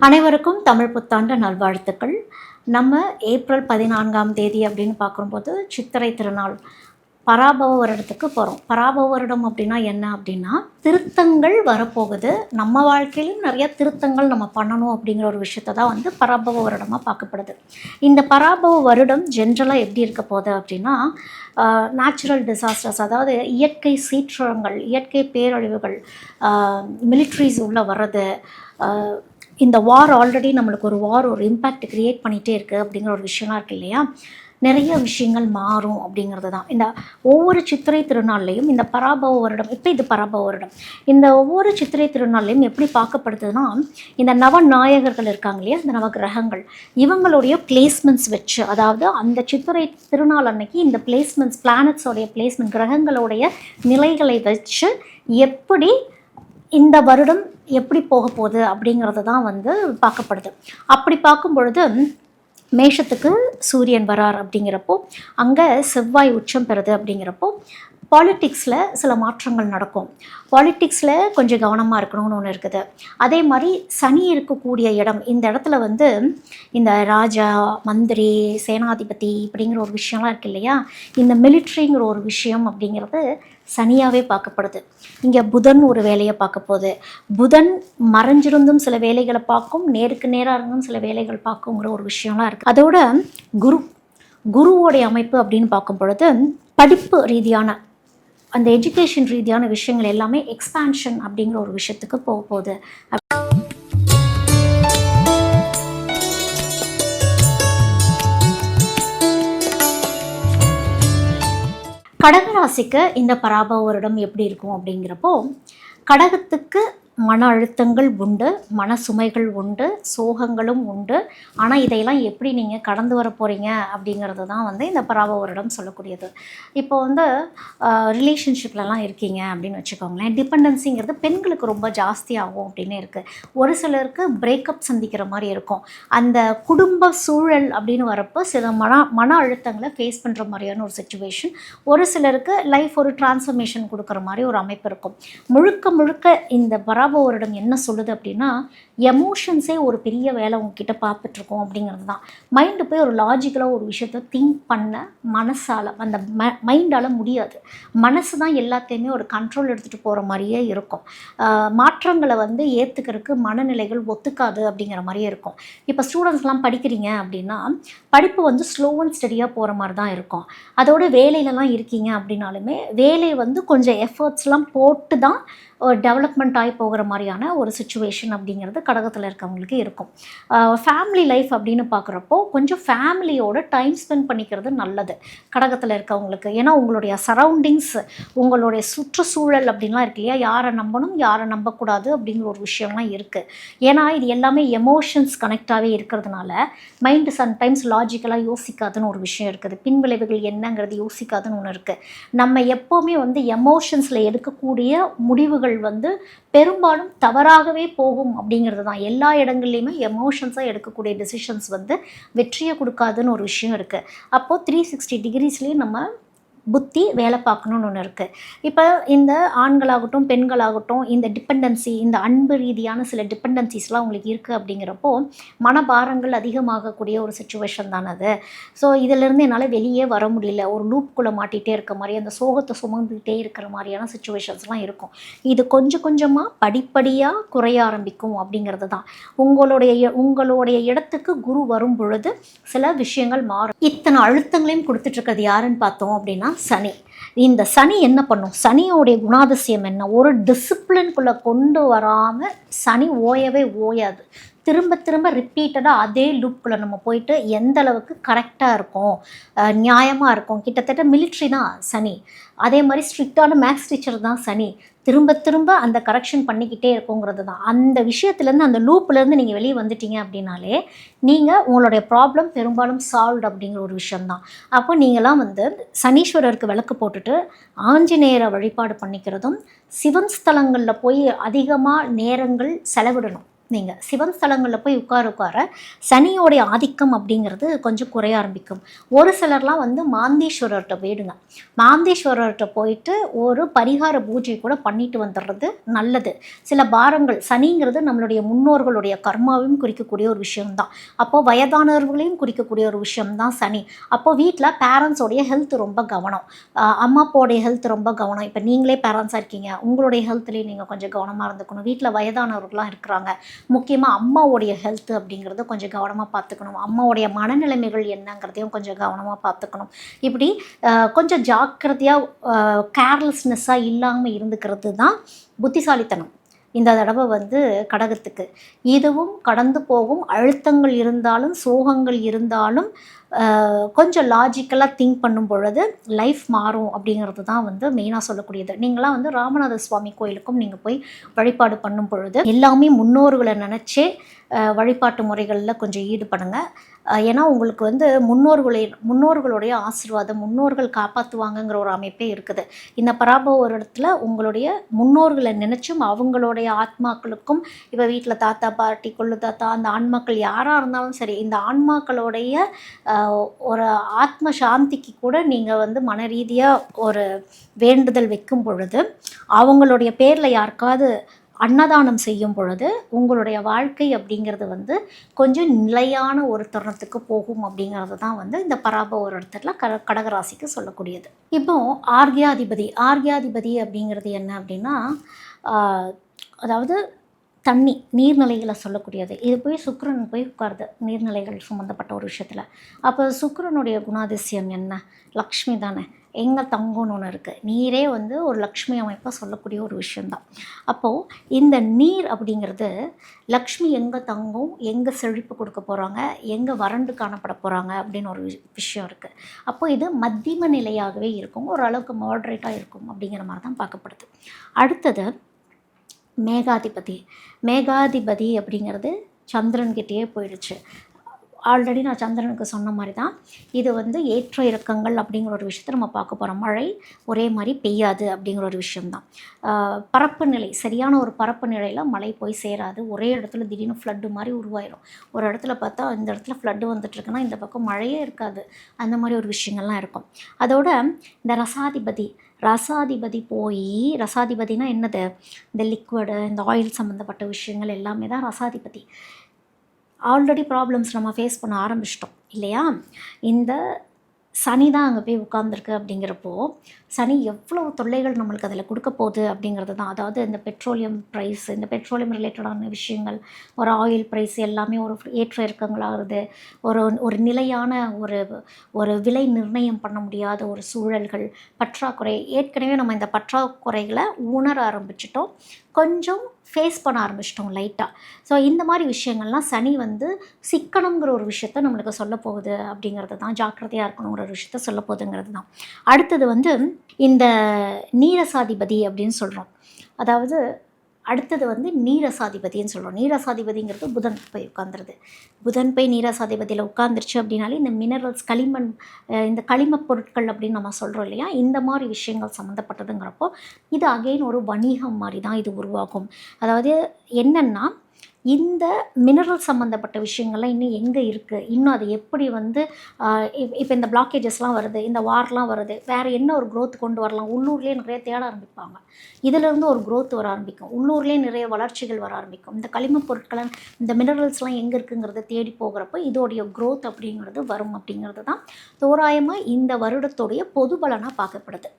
அனைவருக்கும் தமிழ் புத்தாண்டு நல்வாழ்த்துக்கள். நம்ம ஏப்ரல் 14ஆம் தேதி அப்படின்னு பார்க்கும்போது சித்திரை திருநாள் பராபவ வருடத்துக்கு போகிறோம். பராபவ வருடம் அப்படின்னா என்ன அப்படின்னா, திருத்தங்கள் வரப்போகுது. நம்ம வாழ்க்கையிலும் நிறைய திருத்தங்கள் நம்ம பண்ணணும் அப்படிங்கிற ஒரு விஷயத்தை தான் பராபவ வருடமாக பார்க்கப்படுது. இந்த பராபவ வருடம் ஜென்ரலாக எப்படி இருக்க போகுது அப்படின்னா, நேச்சுரல் டிசாஸ்டர்ஸ், அதாவது இயற்கை சீற்றங்கள், இயற்கை பேரழிவுகள், மிலிட்ரிஸ் உள்ளே வர்றது, இந்த வார் ஆல்ரெடி நம்மளுக்கு ஒரு இம்பேக்ட் க்ரியேட் பண்ணிகிட்டே இருக்குது அப்படிங்கிற ஒரு விஷயம்லாம் இருக்குது இல்லையா. நிறைய விஷயங்கள் மாறும் அப்படிங்கிறது தான். இந்த ஒவ்வொரு சித்திரை திருநாள்லேயும் இந்த பராபவ வருடம், இப்போ இது பராபவ வருடம், இந்த ஒவ்வொரு சித்திரை திருநாள்லேயும் எப்படி பார்க்கப்படுதுன்னா, இந்த நவநாயகர்கள் இருக்காங்க இல்லையா, இந்த நவகிரகங்கள், இவங்களுடைய பிளேஸ்மெண்ட்ஸ் வச்சு, அதாவது அந்த சித்திரை திருநாள் அன்னைக்கு இந்த பிளேஸ்மெண்ட்ஸ், பிளானட்ஸோடைய பிளேஸ்மெண்ட், கிரகங்களுடைய நிலைகளை வச்சு எப்படி இந்த வருடம் எப்படி போக போகுது அப்படிங்கிறது தான் பார்க்கப்படுது. அப்படி பார்க்கும் பொழுது மேஷத்துக்கு சூரியன் வரார் அப்படிங்கிறப்போ, அங்கே செவ்வாய் உச்சம் பெறுது அப்படிங்கிறப்போ பாலிட்டிக்ஸில் சில மாற்றங்கள் நடக்கும். பாலிட்டிக்ஸில் கொஞ்சம் கவனமாக இருக்கணும்னு ஒன்று இருக்குது. அதே மாதிரி சனி இருக்கக்கூடிய இடம், இந்த இடத்துல இந்த ராஜா, மந்திரி, சேனாதிபதி இப்படிங்கிற ஒரு விஷயம்லாம் இருக்குது இல்லையா, இந்த மிலிட்ரிங்கிற ஒரு விஷயம் அப்படிங்கிறது சனியாகவே பார்க்கப்படுது. இங்கே புதன் ஒரு வேலையை பார்க்க போகுது. புதன் மறைஞ்சிருந்தும் சில வேலைகளை பார்க்கும், நேருக்கு நேராக இருந்தும் சில வேலைகள் பார்க்குங்கிற ஒரு விஷயம்லாம் இருக்குது. அதோட குருவோடைய அமைப்பு அப்படின்னு பார்க்கும் பொழுது படிப்பு ரீதியான, அந்த எஜுகேஷன் ரீதியான விஷயங்கள் எல்லாமே எக்ஸ்பான்ஷன் அப்படிங்கிற ஒரு விஷயத்துக்கு போக போகுது. கடகராசிக்கு இந்த பராபவ வருடம் எப்படி இருக்கும் அப்படிங்கிறப்போ, கடகத்துக்கு மன அழுத்தங்கள் உண்டு, மன சுமைகள் உண்டு, சோகங்களும் உண்டு. ஆனால் இதையெல்லாம் எப்படி நீங்கள் கடந்து வர போகிறீங்க அப்படிங்கிறது தான் இந்த பராபவ வருடம் சொல்லக்கூடியது. இப்போ ரிலேஷன்ஷிப்லலாம் இருக்கீங்க அப்படின்னு வச்சுக்கோங்களேன், டிபெண்டன்சிங்கிறது பெண்களுக்கு ரொம்ப ஜாஸ்தியாகும் அப்படின்னு இருக்குது. ஒரு சிலருக்கு பிரேக்கப் சந்திக்கிற மாதிரி இருக்கும். அந்த குடும்ப சூழல் அப்படின்னு வரப்போ சில மன அழுத்தங்களை ஃபேஸ் பண்ணுற மாதிரியான ஒரு சிச்சுவேஷன். ஒரு சிலருக்கு லைஃப் ஒரு டிரான்ஸ்ஃபர்மேஷன் கொடுக்குற மாதிரி ஒரு அமைப்பு இருக்கும். முழுக்க இந்த பராபவ வருடம் என்ன சொல்லுது அப்படின்னா, எமோஷன்ஸே ஒரு பெரிய வேலை உங்ககிட்ட பார்த்துட்ருக்கோம் அப்படிங்கிறது தான். மைண்டு போய் ஒரு லாஜிக்கலாக ஒரு விஷயத்தை திங்க் பண்ண மனசால், அந்த மைண்டால் முடியாது. மனசு தான் எல்லாத்தையுமே ஒரு கண்ட்ரோல் எடுத்துகிட்டு போகிற மாதிரியே இருக்கும். மாற்றங்களை ஏற்றுக்கிறதுக்கு மனநிலைகள் ஒத்துக்காது அப்படிங்கிற மாதிரியே இருக்கும். இப்போ ஸ்டூடெண்ட்ஸ்லாம் படிக்கிறீங்க அப்படின்னா, படிப்பு ஸ்லோ அண்ட் ஸ்டடியாக போகிற மாதிரி தான் இருக்கும். அதோட வேலையிலலாம் இருக்கீங்க அப்படின்னாலுமே வேலை கொஞ்சம் எஃபர்ட்ஸ்லாம் போட்டு தான் டெவலப்மெண்ட் ஆகி போகிற மாதிரியான ஒரு சுச்சுவேஷன் அப்படிங்கிறது கடகத்தில் இருக்கவங்களுக்கு இருக்கும். ஃபேமிலி லைஃப் அப்படின்னு பார்க்குறப்போ கொஞ்சம் ஃபேமிலியோட டைம் ஸ்பெண்ட் பண்ணிக்கிறது நல்லது கடகத்தில் இருக்கவங்களுக்கு. ஏன்னா உங்களுடைய சரௌண்டிங்ஸ், உங்களுடைய சுற்றுச்சூழல் அப்படின்லாம் இருக்கு இல்லையா, யாரை நம்பணும் யாரை நம்பக்கூடாது அப்படிங்கிற ஒரு விஷயம்லாம் இருக்குது. ஏன்னா இது எல்லாமே எமோஷன்ஸ் கனெக்டாகவே இருக்கிறதுனால மைண்டு சம்டைம்ஸ் லாஜிக்கலாக யோசிக்காதுன்னு ஒரு விஷயம் இருக்குது. பின்விளைவுகள் என்னங்கிறது யோசிக்காதுன்னு ஒன்று இருக்குது. நம்ம எப்போவுமே எமோஷன்ஸில் எடுக்கக்கூடிய முடிவுகள் பெரும்பாலும் தவறாகவே போகும் அப்படிங்கிறது தான். எல்லா இடங்கள்லையுமே எமோஷன்ஸாக எடுக்கக்கூடிய டிசிஷன்ஸ் வெற்றியை கொடுக்காதுன்னு ஒரு விஷயம் இருக்குது. அப்போது 360 டிகிரிஸ்லேயும் நம்ம புத்தி வேலை பார்க்கணுன்னு ஒன்று இருக்குது. இப்போ இந்த ஆண்களாகட்டும் பெண்களாகட்டும் இந்த டிபெண்டன்சி, இந்த அன்பு ரீதியான சில டிபெண்டன்சிஸ்லாம் உங்களுக்கு இருக்குது அப்படிங்கிறப்போ மனபாரங்கள் அதிகமாகக்கூடிய ஒரு சுச்சுவேஷன் தானே அது. ஸோ இதிலேருந்து என்னால் வெளியே வர முடியல, ஒரு லூப்புக்குள்ளே மாட்டிகிட்டே இருக்க மாதிரி, அந்த சோகத்தை சுமந்துக்கிட்டே இருக்கிற மாதிரியான சுச்சுவேஷன்ஸ்லாம் இருக்கும். இது கொஞ்சம் கொஞ்சமாக படிப்படியாக குறைய ஆரம்பிக்கும் அப்படிங்கிறது தான். உங்களுடைய இடத்துக்கு குரு வரும் பொழுது சில விஷயங்கள் மாறும். இத்தனை அழுத்தங்களையும் கொடுத்துட்ருக்கிறது யாருன்னு பார்த்தோம் அப்படின்னா சனி. இந்த சனி என்ன பண்ணும், சனியோடைய குணாதிசயம் என்ன, ஒரு டிசிப்ளின்குள்ளே கொண்டு வராமல் சனி ஓயவே ஓயாது. திரும்ப ரிப்பீட்டடாக அதே லூப்புக்குள்ளே நம்ம போயிட்டு எந்த அளவுக்கு கரெக்டாக இருக்கும், நியாயமாக இருக்கும். கிட்டத்தட்ட மிலிட்ரி தான் சனி, அதே மாதிரி ஸ்ட்ரிக்டான மேக்ஸ் டீச்சர் தான் சனி. திரும்ப அந்த கரெக்ஷன் பண்ணிக்கிட்டே இருக்குங்கிறது தான். அந்த விஷயத்துலேருந்து, அந்த லூப்லேருந்து நீங்கள் வெளியே வந்துட்டீங்க அப்படின்னாலே நீங்கள் உங்களுடைய ப்ராப்ளம் பெரும்பாலும் சால்வ்டு அப்படிங்கிற ஒரு விஷயந்தான். அப்போ நீங்களாம் சனீஸ்வரருக்கு விளக்கு போட்டுட்டு ஆஞ்சநேயரை வழிபாடு பண்ணிக்கிறதும், சிவன் ஸ்தலங்களில் போய் அதிகமாக நேரங்கள் செலவிடணும். நீங்கள் சிவன் ஸ்தலங்களில் போய் உட்கார சனியோடைய ஆதிக்கம் அப்படிங்கிறது கொஞ்சம் குறைய ஆரம்பிக்கும். ஒரு சிலர்லாம் வந்து மாந்தீஸ்வரர்கிட்ட போயிடுங்க. மாந்தீஸ்வரர்கிட்ட போயிட்டு ஒரு பரிகார பூஜை கூட பண்ணிட்டு வந்துடுறது நல்லது. சில பாரங்கள், சனிங்கிறது நம்மளுடைய முன்னோர்களுடைய கர்மாவையும் குறிக்கக்கூடிய ஒரு விஷயம்தான். அப்போது வயதானவர்களையும் குறிக்கக்கூடிய ஒரு விஷயம்தான் சனி. அப்போது வீட்டில் பேரண்ட்ஸோடைய ஹெல்த் ரொம்ப கவனம், அம்மா அப்பாவோடைய ஹெல்த் ரொம்ப கவனம். இப்போ நீங்களே பேரண்ட்ஸாக இருக்கீங்க, உங்களுடைய ஹெல்த்லேயும் நீங்கள் கொஞ்சம் கவனமாக இருந்துக்கணும். வீட்டில் வயதானவர்களாம் இருக்கிறாங்க, முக்கியமாக அம்மாவுடைய ஹெல்த் அப்படிங்கிறத கொஞ்சம் கவனமாக பார்த்துக்கணும். அம்மாவுடைய மனநிலைமைகள் என்னங்கிறதையும் கொஞ்சம் கவனமாக பார்த்துக்கணும். இப்படி கொஞ்சம் ஜாக்கிரதையாக கேர்லெஸ்னஸ்ஸாக இல்லாமல் இருந்துக்கிறது தான் புத்திசாலித்தனம் இந்த தடவை வந்து கடகத்துக்கு. இதுவும் கடந்து போகும். அழுத்தங்கள் இருந்தாலும் சோகங்கள் இருந்தாலும் கொஞ்சம் லாஜிக்கலாக திங்க் பண்ணும் பொழுது லைஃப் மாறும் அப்படிங்கிறது தான் வந்து மெயினாக சொல்லக்கூடியது. நீங்களாம் வந்து ராமநாத சுவாமி கோயிலுக்கும் நீங்கள் போய் வழிபாடு பண்ணும் பொழுது எல்லாமே முன்னோர்களை நினச்சே வழிபாட்டு முறைகளில் கொஞ்சம் ஈடுபடுங்க. ஏன்னா உங்களுக்கு வந்து முன்னோர்களுடைய ஆசீர்வாதம், முன்னோர்கள் காப்பாற்றுவாங்கங்கிற ஒரு அமைப்பே இருக்குது. இந்த பராபவ ஒரு இடத்துல உங்களுடைய முன்னோர்களை நினச்சும் அவங்களுடைய ஆத்மாக்களுக்கும், இப்போ வீட்டில் தாத்தா பாட்டி கொள்ளு தாத்தா அந்த ஆன்மாக்கள் யாராக இருந்தாலும் சரி, இந்த ஆன்மாக்களுடைய ஒரு ஆத்ம சாந்திக்கு கூட நீங்கள் வந்து மன ரீதியாக ஒரு வேண்டுதல் வைக்கும் பொழுது, அவங்களுடைய பேரில் யாருக்காவது அன்னதானம் செய்யும் பொழுது உங்களுடைய வாழ்க்கை அப்படிங்கிறது வந்து கொஞ்சம் நிலையான ஒரு தருணத்துக்கு போகும் அப்படிங்கிறது தான் வந்து இந்த பராபவ ஒரு இடத்துல கடகராசிக்கு சொல்லக்கூடியது. இப்போ ஆர்கியாதிபதி அப்படிங்கிறது என்ன அப்படின்னா, அதாவது தண்ணி, நீர்நிலைகளை சொல்லக்கூடியது. இது போய் சுக்கிரன் போய் உட்காருது நீர்நிலைகள் சம்மந்தப்பட்ட ஒரு விஷயத்தில். அப்போ சுக்கிரனுடைய குணாதிசயம் என்ன? லக்ஷ்மி தானே. எங்கே தங்கம்னு ஒன்று இருக்குது. நீரே வந்து ஒரு லக்ஷ்மி அமைப்பை சொல்லக்கூடிய ஒரு விஷயந்தான். அப்போது இந்த நீர் அப்படிங்கிறது லக்ஷ்மி எங்கே தங்கும், எங்கே செழிப்பு கொடுக்க போகிறாங்க, எங்கே வறண்டு காணப்பட போகிறாங்க அப்படின்னு ஒரு விஷயம் இருக்குது. அப்போது இது மத்தியம நிலையாகவே இருக்கும், ஓரளவுக்கு மாட்ரேட்டாக இருக்கும் அப்படிங்கிற மாதிரி தான் பார்க்கப்படுது. அடுத்தது மேகாதிபதி அப்படிங்கிறது சந்திரன்கிட்டயே போயிடுச்சு. ஆல்ரெடி நான் சந்திரனுக்கு சொன்ன மாதிரி தான் இது வந்து ஏற்ற இறக்கங்கள் அப்படிங்கிற ஒரு விஷயத்தை நம்ம பார்க்க போகிறோம். மழை ஒரே மாதிரி பெய்யாது அப்படிங்கிற ஒரு விஷயம்தான். பரப்பு நிலை, சரியான ஒரு பரப்பு நிலையில் மழை போய் சேராது. ஒரே இடத்துல திடீர்னு ஃப்ளட்டு மாதிரி உருவாயிடும். ஒரு இடத்துல பார்த்தா இந்த இடத்துல ஃப்ளட்டு வந்துட்டுருக்குன்னா இந்த பக்கம் மழையே இருக்காது. அந்த மாதிரி ஒரு விஷயங்கள்லாம் இருக்கும். அதோட இந்த ரசாதிபதி போய், ரசாதிபதினா என்னது? இந்த லிக்விடு, இந்த ஆயில் சம்மந்தப்பட்ட விஷயங்கள் எல்லாமே தான் ரசாதிபதி. ஆல்ரெடி ப்ராப்ளம்ஸ் நம்ம ஃபேஸ் பண்ண ஆரம்பிச்சிட்டோம் இல்லையா? இந்த சனி தான் அங்கே போய் உட்கார்ந்துருக்கு. அப்படிங்கிறப்போ சனி எவ்வளோ தொல்லைகள் நம்மளுக்கு அதில் கொடுக்க போகுது அப்படிங்கிறது தான். அதாவது இந்த பெட்ரோலியம் ப்ரைஸ், இந்த பெட்ரோலியம் ரிலேட்டடான விஷயங்கள், ஒரு ஆயில் ப்ரைஸ் எல்லாமே ஒரு ஏற்ற இறக்கங்களாகுது. ஒரு நிலையான ஒரு விலை நிர்ணயம் பண்ண முடியாத ஒரு சூழல்கள், பற்றாக்குறை. ஏற்கனவே நம்ம இந்த பற்றாக்குறைகளை உணர ஆரம்பிச்சிட்டோம், கொஞ்சம் ஃபேஸ் பண்ண ஆரம்பிச்சிட்டோம் லைட்டாக. ஸோ இந்த மாதிரி விஷயங்கள்லாம் சனி வந்து சிக்கனங்கிற ஒரு விஷயத்த நம்மளுக்கு சொல்ல போகுது அப்படிங்கிறது தான். ஜாக்கிரதையாக இருக்கணுங்கிற ஒரு விஷயத்த சொல்ல போகுதுங்கிறது தான். அடுத்தது வந்து இந்த நீரசாதிபதி அப்படின்னு சொல்கிறோம். அதாவது அடுத்தது வந்து நீரசாதிபதின்னு சொல்கிறோம். நீரசாதிபதிங்கிறது புதன் போய் உட்காந்துருது. புதன் போய் நீரசாதிபதியில் உட்காந்துருச்சு அப்படின்னாலே இந்த மினரல்ஸ், களிமண், இந்த களிமப் பொருட்கள் அப்படின்னு நம்ம சொல்கிறோம் இல்லையா, இந்த மாதிரி விஷயங்கள் சம்மந்தப்பட்டதுங்கிறப்போ இது அகெயின் ஒரு வணிகம் மாதிரி தான் இது உருவாகும். அதாவது என்னென்னா, இந்த மினரல் சம்மந்தப்பட்ட விஷயங்கள்லாம் இன்னும் எங்கே இருக்குது, இன்னும் அது எப்படி வந்து இப்போ இந்த பிளாக்கேஜஸ்லாம் வருது, இந்த வார்லாம் வருது, வேறு என்ன ஒரு க்ரோத் கொண்டு வரலாம், உள்ளூர்லேயே நிறைய தேட ஆரம்பிப்பாங்க. இதிலேருந்து ஒரு க்ரோத் வர ஆரம்பிக்கும், உள்ளூர்லேயே நிறைய வளர்ச்சிகள் வர ஆரம்பிக்கும். இந்த களிமண் பொருட்களை, இந்த மினரல்ஸ்லாம் எங்கே இருக்குங்கிறத தேடி போகிறப்போ இதோடைய க்ரோத் அப்படிங்கிறது வரும் அப்படிங்கிறது தான் தோராயமாக இந்த வருடத்துடைய பொது பலனாக பார்க்கப்படுது.